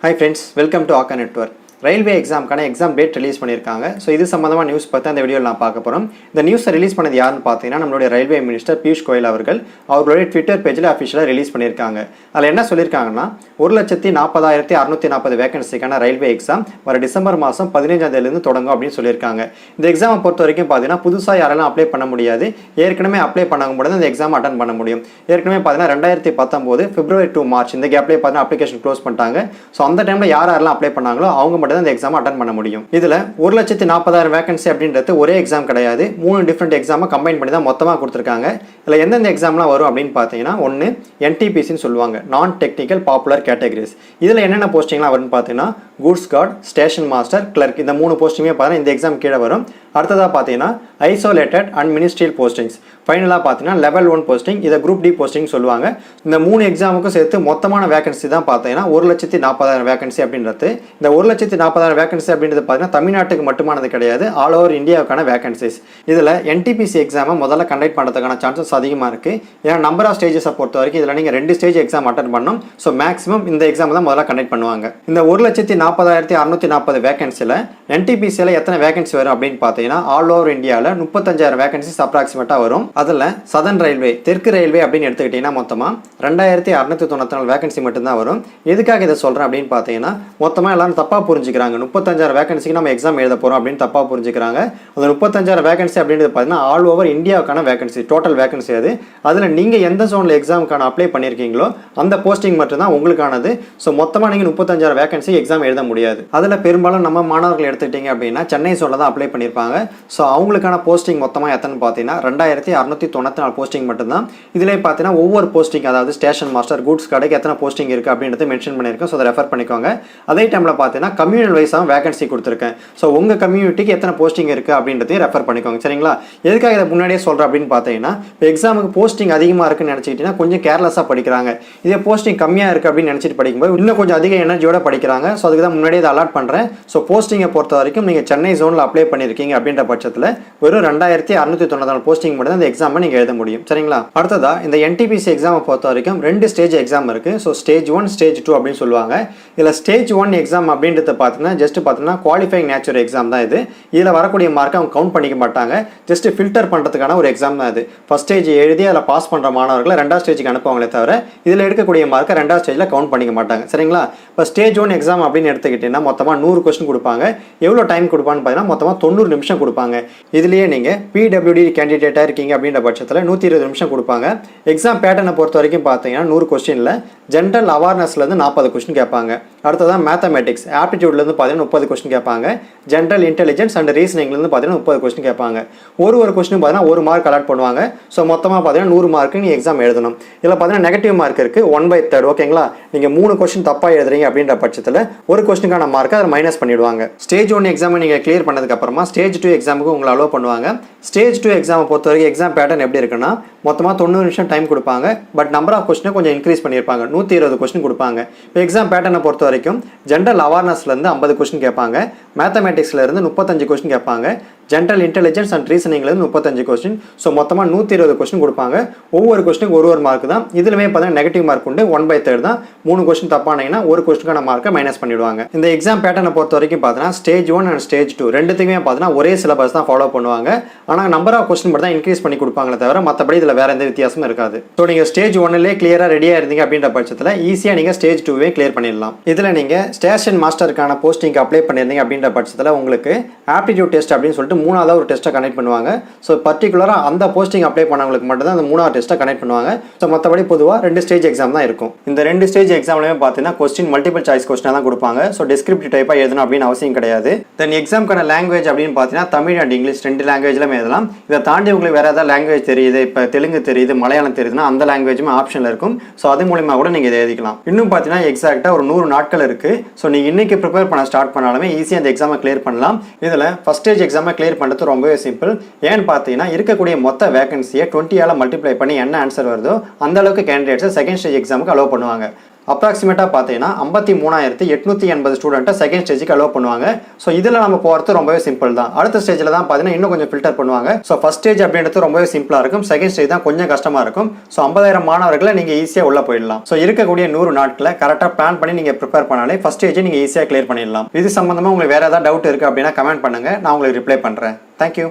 Hi friends, welcome to Aka Network. Railway எக்ஸாமுக்கான exam date release பண்ணியிருக்காங்க. So இது சம்மந்தமாக நியூஸ் பார்த்து அந்த வீடியோவில் நான் பார்க்க போகிறோம். இந்த நியூஸை ரிலீஸ் பண்ணது யாருன்னு பார்த்தீங்கன்னா நம்மளுடைய ரயில்வே மினிஸ்டர் பியூஷ் கோயல் அவர்கள் அவர்களுடைய ட்விட்டர் பேஜில் அஃபிஷியலாக ரிலீஸ் பண்ணியிருக்காங்க. அதில் என்ன சொல்லியிருக்காங்கன்னா 1,40,640 வேகன்சிக்கான ரயில்வே எக்ஸாம் வர டிசம்பர் மாதம் 15ஆம் தேதியிலிருந்து தொடங்கும் அப்படின்னு சொல்லியிருக்காங்க. இந்த எக்ஸாமை பொறுத்த வரைக்கும் பார்த்தீங்கன்னா புதுசாக யாரெல்லாம் அப்ளை பண்ண முடியாது, ஏற்கனவே அப்ளை பண்ண முடியாது இந்த எக்ஸாம் அட்டன் பண்ண முடியும். ஏற்கனவே பார்த்தீங்கன்னா 2019 பிப்ரவரி டு மார்ச் இந்த கேப்லேயே பார்த்தீங்கன்னா அப்ளிகேஷன் க்ளோஸ் பண்ணிட்டாங்க. ஸோ அந்த டைமில் யாரெல்லாம் அப்ளை பண்ணாங்களோ அவங்க இந்த எக்ஸாம் அட்டெண்ட் பண்ண முடியும். இதுல 1,40,40,000 வேகன்சி அப்படின்றது ஒரே எக்ஸாம் கிடையாது, 3 டிஃபரெண்ட் எக்ஸாமை கம்பைன் பண்ணி தான் மொத்தமாக கொடுத்துருக்காங்க. இதுல எந்தெந்த எக்ஸாம்லாம் வரும் அப்படின்னு பார்த்தீங்கன்னா ஒன்று NTPCன்னு சொல்லுவாங்க, நான் டெக்னிக்கல் பாப்புலர் கேட்டகரிஸ். இதுல என்னென்ன போஸ்டிங்லாம் வரும்னு பார்த்தீங்கன்னா goods guard, station master, clerk, இந்த 3 போஸ்டிங்குமே பார்த்தீங்கன்னா இந்த எக்ஸாம் கீழே வரும். அடுத்ததாக பார்த்தீங்கன்னா ஐசோலேட்டட் அண்ட் மினிஸ்ட்ரியல் போஸ்டிங்ஸ். ஃபைனலாக பார்த்தீங்கன்னா லெவல் 1 போஸ்டிங், இதை குரூப் டி போஸ்டிங் சொல்லுவாங்க. இந்த 3 எக்ஸாமுக்கும் சேர்த்து மொத்தமான வேகன்சி தான் பார்த்தீங்கன்னா 1,40,40,000 வேகன்சி அப்படின்றது. இந்த 1,40,40,000 வேகன்சி அப்படின்றது பார்த்தீங்கன்னா தமிழ்நாட்டுக்கு மட்டுமானது கிடையாது, ஆல் ஓவர் இந்தியாவுக்கான வேகன்சிஸ். இதில் NTPC எக்ஸாமை முதல்ல கண்டக்ட் பண்ணுறதுக்கான சான்சஸ் அதிகமாக இருக்குது. ஏன்னா நம்பர் ஆஃப் ஸ்டேஜஸை பொறுத்த வரைக்கும் இதில் நீங்கள் 2 ஸ்டேஜ் எக்ஸாம் அட்டன் பண்ணணும். ஸோ மேக்ஸிமம் இந்த எக்ஸாம் தான் முதல்ல கண்டக்ட் பண்ணுவாங்க. இந்த 1,40,640 வேகன்சியில் NTPCயில் எத்தனை வேகன்சி வரும் அப்படின்னு பார்த்தீங்கன்னா ஆல் ஓவர் இந்தியாவில் 35,000 வேகன்சிஸ் அப்ராக்சிமேட்டாக வரும். அதில் சதர்ன் ரயில்வே, தெற்கு ரயில்வே அப்படின்னு எடுத்துக்கிட்டிங்கன்னா மொத்தமாக 2,694 வேகன்சி மட்டும்தான் வரும். எதுக்காக இதை சொல்கிறேன் அப்படின்னு பார்த்தீங்கன்னா மொத்தமாக எல்லாரும் தப்பாக புரிஞ்சுக்கிறாங்க. 35,000 வேகன்சிக்கு நம்ம எக்ஸாம் எழுத போகிறோம் அப்படின்னு தப்பாக புரிஞ்சுக்கிறாங்க. அந்த 35,000 வேகன்சி அப்படின்றது பார்த்தீங்கன்னா ஆல் ஓவர் இந்தியாவுக்கான வேகன்சி, டோட்டல் வேகன்சி அது. அதில் நீங்கள் எந்த ஜோனில் எக்ஸாமுக்கான அப்ளை பண்ணியிருக்கீங்களோ அந்த போஸ்டிங் மட்டும்தான் உங்களுக்கானது. ஸோ மொத்தமாக நீங்கள் 35,000 வேகன்சி எக்ஸாம் எழுத முடியாது. அதில் பெரும்பாலும் நம்ம மாணவர்கள் எடுத்துக்கிட்டீங்க அப்படின்னா சென்னை ஜோனில் தான் அப்ளை பண்ணியிருப்பாங்க. ஸோ அவங்களுக்கான போஸ்டிங் மொத்தமாக எத்தனை பார்த்தீங்கன்னா 2,694 போஸ்டிங் மட்டும்தான். இதிலே பார்த்தீங்கன்னா ஒவ்வொரு போஸ்டிங், அதாவது ஸ்டேஷன் மாஸ்டர், கூட்ஸ் கார்டுக்கு எத்தனை போஸ்டிங் இருக்குது அப்படின்றத மென்ஷன் பண்ணியிருக்கோம். ஸோ அதை ரெஃபர் பண்ணிக்கோங்க. அதே டைமில் பார்த்தீங்கன்னா கம்யூனல் வைஸாக வேகன்சி கொடுத்துருக்கேன். ஸோ உங்கள் கம்யூனிட்டிக்கு எத்தனை போஸ்டிங் இருக்குது அப்படின்றதையும் ரெஃபர் பண்ணிக்கோங்க. சரிங்களா? எதுக்காக இதை முன்னாடியே சொல்கிறேன் அப்படின்னு பார்த்தீங்கன்னா இப்போ எக்ஸாமுக்கு போஸ்டிங் அதிகமாக இருக்குன்னு நினச்சிக்கிட்டீங்கன்னா கொஞ்சம் கேர்லெஸ்ஸாக படிக்கிறாங்க. இதே போஸ்டிங் கம்மியாக இருக்குது அப்படின்னு நினச்சிட்டு படிக்கும்போது இன்னும் கொஞ்சம் அதிக எனர்ஜியோட படிக்கிறாங்க. ஸோ அதுக்கு தான் முன்னாடியே இதை அலாட் பண்ணுறேன். ஸோ போஸ்டிங்கை பொறுத்த வரைக்கும் நீங்கள் சென்னை ஜோனில் அப்ளை பண்ணியிருக்கீங்க அப்படின்ற பட்சத்தில் வெறும் 2,694 போஸ்டிங் மட்டும் இந்த எக்ஸாமை நீங்கள் எழுத முடியும். சரிங்களா? அடுத்ததா இந்த NTPC எக்ஸாமை பொறுத்த வரைக்கும் 2 ஸ்டேஜ் எக்ஸாம் இருக்குது. ஸோ ஸ்டேஜ் 1, ஸ்டேஜ் 2 அப்படின்னு சொல்லுவாங்க. இதில் ஸ்டேஜ் 1 எக்ஸாம் அப்படின்றத பார்த்தீங்கன்னா ஜஸ்ட் பார்த்தீங்கன்னா குவாலிஃபைங் நேச்சர் எக்ஸாம் தான் இது. இதில் வரக்கூடிய மார்க்கை அவங்க கவுண்ட் பண்ணிக்க மாட்டாங்க, ஜஸ்ட் ஃபில்டர் பண்ணுறதுக்கான ஒரு எக்ஸாம் தான் இது. ஃபர்ஸ்ட் ஸ்டேஜ் எழுதி அதில் பாஸ் பண்ணுற மாணவர்களை 2வது ஸ்டேஜுக்கு அனுப்புவாங்களே தவிர இதில் எடுக்கக்கூடிய மார்க்கை 2வது ஸ்டேஜில் கவுண்ட் பண்ணிக்க மாட்டாங்க. சரிங்களா? இப்போ ஸ்டேஜ் 1 எக்ஸாம் அப்படின்னு எடுத்துக்கிட்டீங்கன்னா மொத்தமாக 100 கொஸ்டின் கொடுப்பாங்க. எவ்வளோ டைம் கொடுப்பான்னு பார்த்தீங்கன்னா மொத்தமாக 90 நிமிஷம் கொடுப்பாங்க. இதுலேயே நீங்கள் PWD கேண்டிடேட்டாக இருக்கீங்க அப்படின்ற பட்சத்தில் 120 நிமிஷம் கொடுப்பாங்க. எக்ஸாம் பேட்டர்னை பொறுத்த வரைக்கும் பார்த்தீங்கன்னா 100 கொஸ்டினில் ஜென்ரல் அவேர்னஸ்லேருந்து 40 கொஸ்டின் கேட்பாங்க. அடுத்ததான் மேத்தமெட்டிக்ஸ், ஆப்டிடியூட்லேருந்து பார்த்தீங்கன்னா 30 கொஸ்டின் கேட்பாங்க. ஜென்ரல் இன்டெலிஜென்ஸ் அண்ட் ரீசனிங்லேருந்து பார்த்தீங்கன்னா 30 கொஸ்டின் கேட்பாங்க. ஒரு கொஸ்டின் பார்த்தீங்கன்னா 1 மார்க் அலாட் பண்ணுவாங்க. ஸோ மொத்தமாக பார்த்தீங்கன்னா 100 மார்க்கு நீங்கள் எக்ஸாம் எழுதணும். இதில் பார்த்தீங்கன்னா நெகட்டிவ் மார்க் இருக்குது 1/3. ஓகேங்களா? நீங்கள் 3 கொஸ்டின் தப்பாக எழுதுறீங்க அப்படின்ற பட்சத்தில் ஒரு கொஸ்டினுக்கான மார்க்கை அதை மைனஸ் பண்ணிவிடுவாங்க. ஸ்டேஜ் 1 எக்ஸாமை நீங்கள் கிளியர் பண்ணதுக்கப்புறமா ஸ்டேஜ் 2 எக்ஸாமுக்கு உங்களை அலோவ் பண்ணுவாங்க. ஸ்டேஜ் 2 எக்ஸாமை பொறுத்த வரைக்கும் எக்ஸாம் பேட்டர்ன் எப்படி இருக்குன்னா மொத்தமாக 90 நிமிஷம் டைம் கொடுப்பாங்க. பட் நம்பர் ஆஃப் கொஸ்டினை கொஞ்சம் இன்க்ரீஸ் பண்ணியிருப்பாங்க, 120 கொஸ்டின் கொடுப்பாங்க. இப்போ எக்ஸாம் பேட்டர்னை பொறுத்த வரைக்கும் ஜென்ரல் அவேர்னஸ்லேருந்து 50 கொஸ்டின் கேட்பாங்க, மேத்தமெட்டிக்ஸ்லேருந்து 35 கொஸ்டின் கேட்பாங்க, ஜென்ரல் இன்டெலிஜென்ஸ் அண்ட் ரீசனிங்லேருந்து 35 கொஸ்டின். ஸோ மொத்தமாக 120 கொஸ்டின் கொடுப்பாங்க. ஒவ்வொரு கொஸ்டினுக்கு ஒரு மார்க் தான். இதுலேயுமே பார்த்தீங்கன்னா நெகட்டிவ் மார்க் உண்டு, 1/3 தான். 3 கொஸ்டின் தப்பானீங்கன்னா ஒரு கொஸ்டினுக்கான மார்க்கை மைனஸ் பண்ணிவிடுவாங்க. இந்த எக்ஸாம் பேட்டர்னை பொறுத்த வரைக்கும் பார்த்தீங்கன்னா ஸ்டேஜ் 1 அண்ட் ஸ்டேஜ் 2 ரெண்டுத்துக்குமே பார்த்தீங்கன்னா ஒரே சிலபஸ் தான் ஃபாலோ பண்ணுவாங்க. ஆனால் நம்பர் ஆஃப் கொஸ்டின் மட்டும் தான் இன்க்ரீஸ் பண்ணி கொடுப்பாங்களே தவிர மற்றபடி இதில் வேற எந்த வித்தியாசமும் இருக்காது. ஸோ நீங்கள் ஸ்டேஜ் 1லே கிளியராக ரெடியாக இருந்தீங்க அப்படின்ற பட்சத்தில் ஈஸியாக நீங்கள் ஸ்டேஜ் 2வே கிளியர் பண்ணிடலாம். இதில் நீங்கள் ஸ்டேஷன் மாஸ்டருக்கான போஸ்டிங் அப்ளை பண்ணியிருந்தீங்க அப்படின்ற பட்சத்தில் உங்களுக்கு ஆப்டிடியூட் டெஸ்ட் அப்படின்னு சொல்லிட்டு 3வது ஒரு டெஸ்ட்டை கனெக்ட் பண்ணுவாங்க. ஸோ பர்டிகுலராக அந்த போஸ்டிங் அப்ளை பண்ணவங்களுக்கு மட்டும் தான் அந்த 3வது டெஸ்ட்டை கனெக்ட் பண்ணுவாங்க. ஸோ மற்றபடி பொதுவாக 2 ஸ்டேஜ் எக்ஸாம் தான் இருக்கும். இந்த 2 ஸ்டேஜ் எக்ஸாம்லையுமே பார்த்தீங்கன்னா கொஸ்டின் மல்டிபிள் சாய்ஸ் கொஸ்டினாக தான் கொடுப்பாங்க. ஸோ டிஸ்கிரிப்டிவ் டைப்பாக எழுதணும் அப்படின்னு அவசியம் கிடையாது. தென் எக்ஸாமுக்கான லாங்குவேஜ் அப்படின்னு பார்த்தீங்கன்னா தமிழ் அண்ட் இங்கிலீஷ் 2 லாங்குவேஜ்லாம் எழுதலாம். இதை தாண்டி உங்களுக்கு வேறு ஏதாவது லாங்குவேஜ் தெரியுது, இப்போ தெலுங்கு தெரியுது, மலையாளம் தெரியுதுன்னா அந்த லாங்குவேஜுமே ஆப்ஷனில் இருக்கும். ஸோ அது மூலிமா கூட நீங்கள் இதை எழுதிக்கலாம். இன்னும் பார்த்தீங்கன்னா எக்ஸாக்டாக ஒரு 100 நாட்கள் இருக்குது. ஸோ நீங்கள் இன்றைக்கி ப்ரிப்பேர் பண்ண ஸ்டார்ட் பண்ணாலுமே ஈஸியாக அந்த எக்ஸாமை கிளியர் பண்ணலாம். இதில் ஃபஸ்ட் ஸ்டேஜ் எக்ஸாமை கிளியர் பண்ணுறது ரொம்பவே சிம்பிள். ஏன்னு பார்த்தீங்கன்னா இருக்கக்கூடிய மொத்த வேகன்சியை 20ஆல் மல்டிப்ளை பண்ணி என்ன ஆன்சர் வருதோ அந்த அளவுக்கு கேண்டிடேட்ஸை செகண்ட் ஸ்டேஜ் எக்ஸாமுக்கு அலோவ் பண்ணுவாங்க. அப்ராக்சிமேட்டாக பார்த்தீங்கன்னா 53,880 ஸ்டூடெண்ட்டை செகண்ட் ஸ்டேஜுக்கு அலோவ் பண்ணுவாங்க. ஸோ இதில் நம்ம போகிறது ரொம்பவே சிம்பிள் தான். அடுத்த ஸ்டேஜில் தான் பார்த்தீங்கன்னா இன்னும் கொஞ்சம் ஃபில்டர் பண்ணுவாங்க. ஸோ ஃபஸ்ட் ஸ்டேஜ் அப்படின்றது ரொம்பவே சிம்பிளாக இருக்கும். செகண்ட் ஸ்டேஜ் தான் கொஞ்சம் கஷ்டமாக இருக்கும். ஸோ 50,000 மாணவர்களை நீங்கள் ஈஸியாக உள்ளே போயிடலாம். ஸோ இருக்கக்கூடிய 100 நாட்களை கரெக்டாக பிளான் பண்ணி நீங்கள் ப்ரிப்பேர் பண்ணாலே ஃபஸ்ட் ஸ்டேஜை நீங்கள் ஈஸியாக கிளியர் பண்ணிடலாம். இது சம்மந்தமாக உங்களுக்கு வேறு ஏதாவது டவுட் இருக்குது அப்படின்னா கமெண்ட் பண்ணுங்கள், நான் உங்களுக்கு ரிப்ளை பண்ணுறேன். தேங்க்யூ.